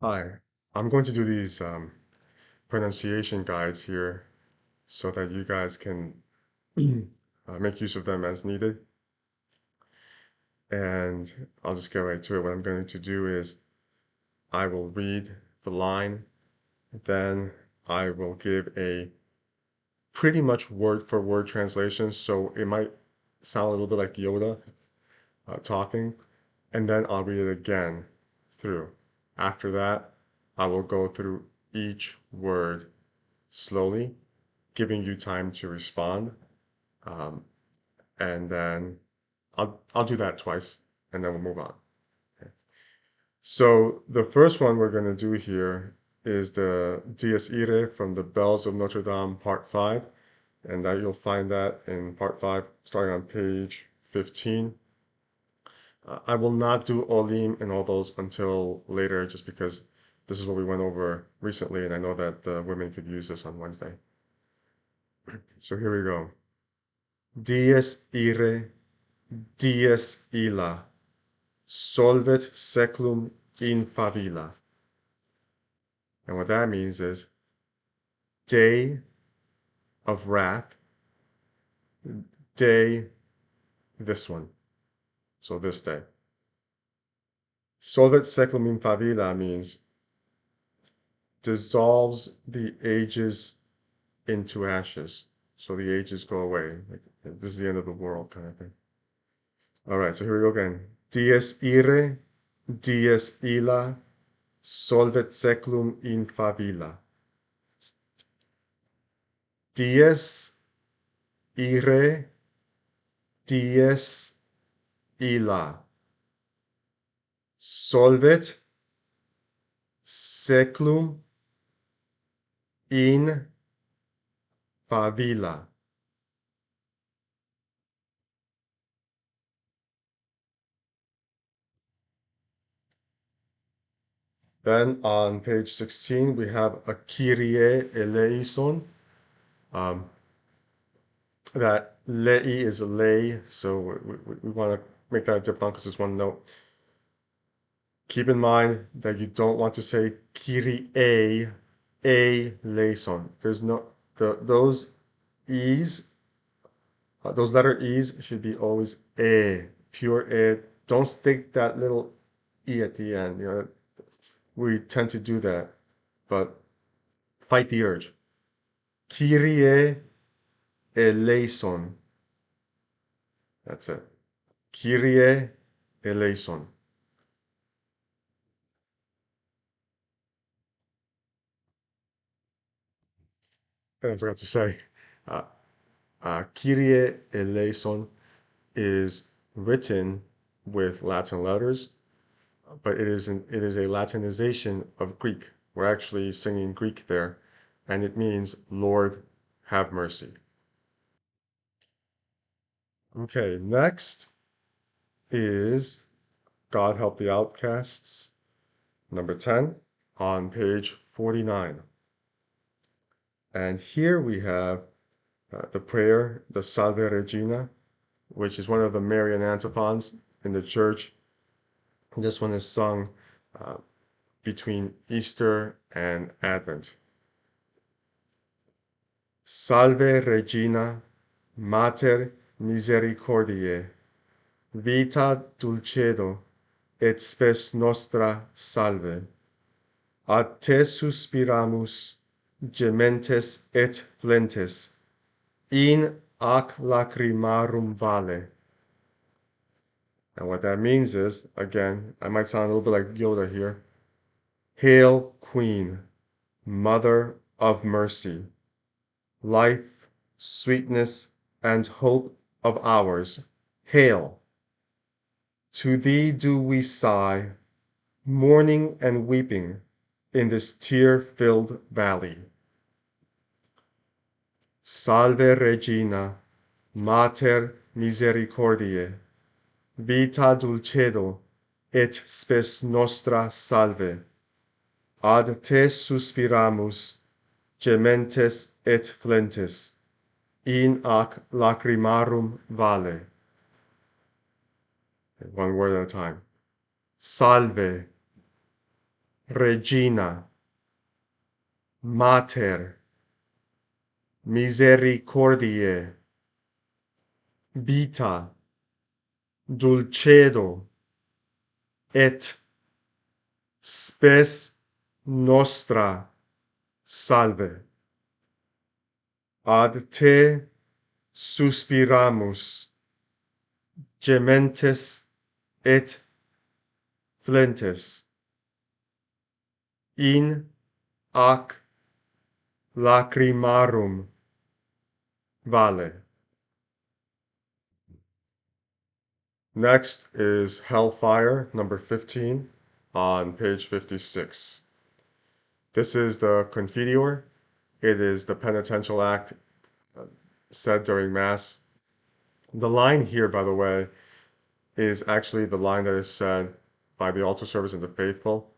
Hi, I'm going to do these pronunciation guides here so that you guys can make use of them as needed. And I'll just get right to it. What I'm going to do is I will read the line, then I will give a pretty much word for word translation. So it might sound a little bit like Yoda talking, and then I'll read it again through. After that, I will go through each word slowly, giving you time to respond. Um, and then I'll do that twice, and then we'll move on. Okay. So the first one we're going to do here is the Dies Irae from the Bells of Notre Dame, Part 5, and that you'll find that in Part 5, starting on page 15. I will not do Olim and all those until later, just because this is what we went over recently, and I know that the women could use this on Wednesday. So here we go. Dies Irae, dies illa, solvet seclum in favilla. And what that means is day of wrath, day, this one. So this day. Solvet seclum in favilla means dissolves the ages into ashes. So the ages go away. Like, this is the end of the world kind of thing. All right, so here we go again. Dies irae, dies illa, solvet seclum in favilla. Dies irae, dies illa. Solvet seclum in favilla. Then on page 16, we have a Kyrie eleison. Um, that lei is a lay, so we want to make that a diphthong because it's one note. Keep in mind that you don't want to say Kyrie eleison. There's no, those E's, those letter E's should be always pure e. Don't stick that little E at the end. You know, we tend to do that, but fight the urge. Kyrie eleison. That's it. Kyrie eleison. And I forgot to say, uh, Kyrie eleison is written with Latin letters, but it is a Latinization of Greek. We're actually singing Greek there, and it means Lord have mercy. Okay, next is God Help the Outcasts, number 10, on page 49. And here we have the prayer, the Salve Regina, which is one of the Marian antiphons in the church. This one is sung uh, between Easter and Advent. Salve Regina, Mater misericordiae, vita dulcedo, et spes nostra salve. Ad te suspiramus, gementes et flentes, in ac lacrimarum vale. And what that means is, again, I might sound a little bit like Yoda here. Hail, Queen, Mother of Mercy, life, sweetness, and hope of ours. Hail! To thee do we sigh, mourning and weeping in this tear-filled valley. Salve Regina, Mater misericordiae, vita dulcedo, et spes nostra salve. Ad te suspiramus, gementes et flentes, in ac lacrimarum vale. One word at a time. Salve. regina, mater, misericordiae, vita, dulcedo, et spes nostra salve. Ad te suspiramus, gementes et flentes, in ac lacrimarum vale. Next is Hellfire, number 15, on page 56. This is the Confiteor. It is the penitential act said during Mass. The line here, by the way, is actually the line that is said by the altar servers and the faithful,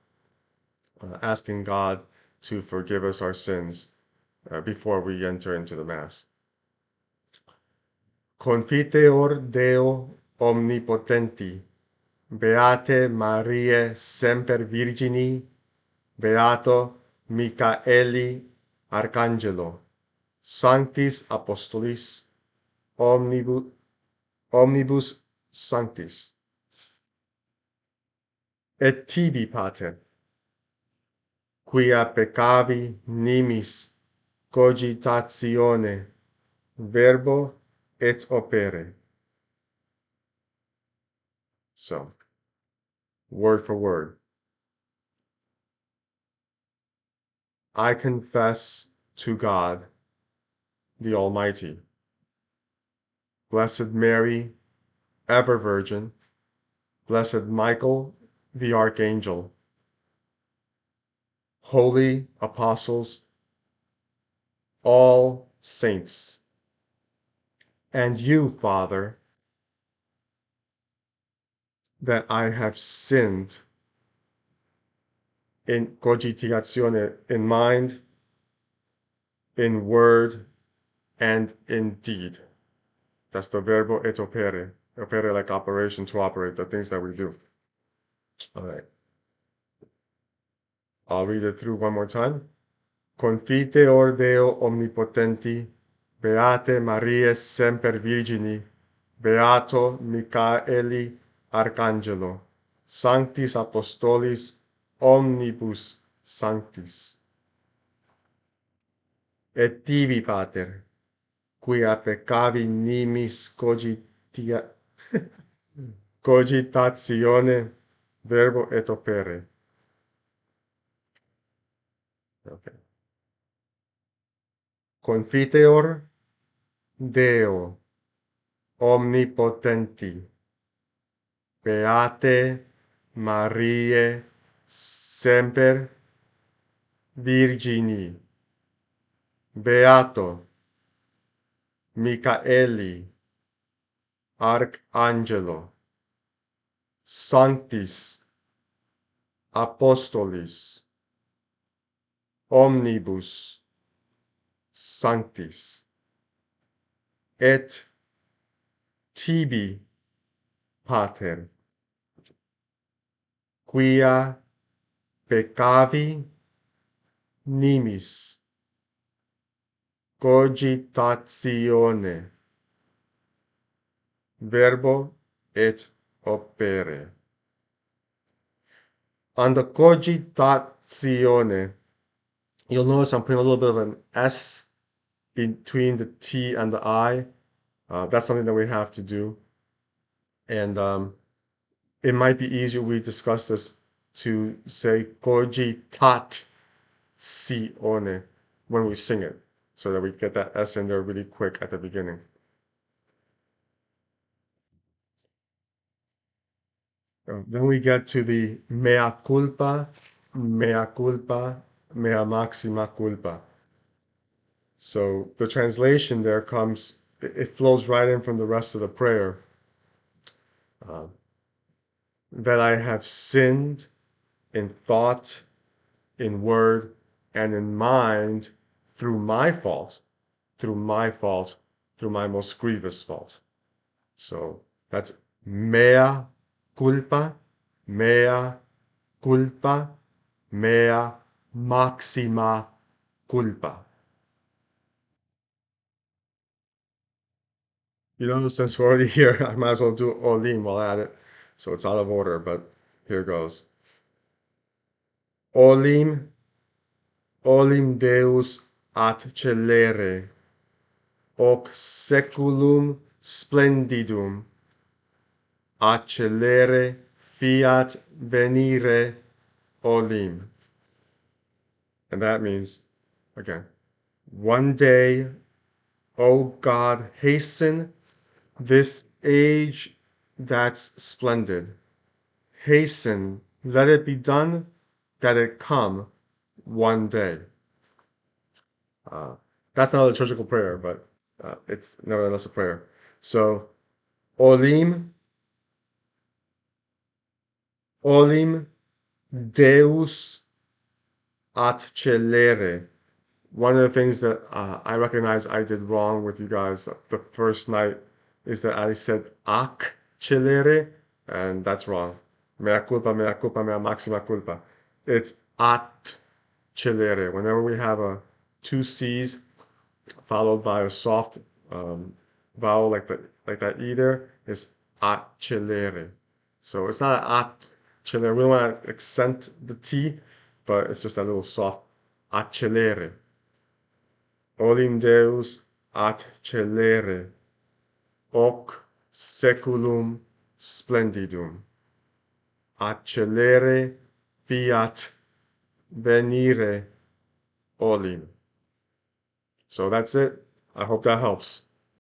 asking God to forgive us our sins before we enter into the Mass. Confiteor Deo omnipotenti, Beate Mariae semper Virgini, Beato Michaeli Arcangelo, Sanctis Apostolis, omnibus sanctis. Et tibi, Pater, quia peccavi nimis cogitatione, verbo et opere. So, word for word. I confess to God, the Almighty, Blessed Mary, ever Virgin, Blessed Michael, the Archangel, holy apostles, all saints, and you, Father, that I have sinned in cogitatione, in mind, in word, and in deed. That's the verbo et opere. Opere like operation, to operate, the things that we do. All right. I'll read it through one more time. Confiteor Deo omnipotenti, Beate Mariae semper Virgini, Beato Michaeli Arcangelo, Sanctis Apostolis omnibus sanctis. Et tibi, Pater, quia peccavi nimis cogitatione, verbo et opere. Okay. Confiteor Deo omnipotenti, Beate Mariae semper Virgini, Beato Michaeli Arcangelo, Sanctis Apostolis omnibus sanctis. Et tibi, Pater, quia peccavi nimis cogitatione, verbo et opere. On the cogitatione, you'll notice I'm putting a little bit of an S between the T and the I. That's something that we have to do. And it might be easier, we discuss this, to say cogitatione when we sing it, so that we get that S in there really quick at the beginning. Then we get to the mea culpa, mea culpa, mea maxima culpa. So the translation there comes, it flows right in from the rest of the prayer. That I have sinned in thought, in word, and in mind through my fault, through my most grievous fault. So that's mea culpa, mea maxima culpa. Since we're already here, I might as well do olim while at it. So it's out of order, but here goes. Olim, olim Deus ad celere, hoc seculum splendidum, ad celere fiat venire olim. And that means, again, one day, O God, hasten this age that's splendid. Hasten, let it be done, that it come one day. Uh, that's not a liturgical prayer, but it's nevertheless a prayer. So, olim, olim Deus ad celere. One of the things that I recognize I did wrong with you guys the first night is that I said ac celere, and that's wrong. Mea culpa, mea culpa, mea maxima culpa. It's at celere. Whenever we have a two C's followed by a soft vowel like that either is accelere. So it's not at celere. We don't want to accent the T, but it's just that little soft accelere. Olim Deus accelere, hoc seculum splendidum. Accelere fiat venire olim. So that's it. I hope that helps.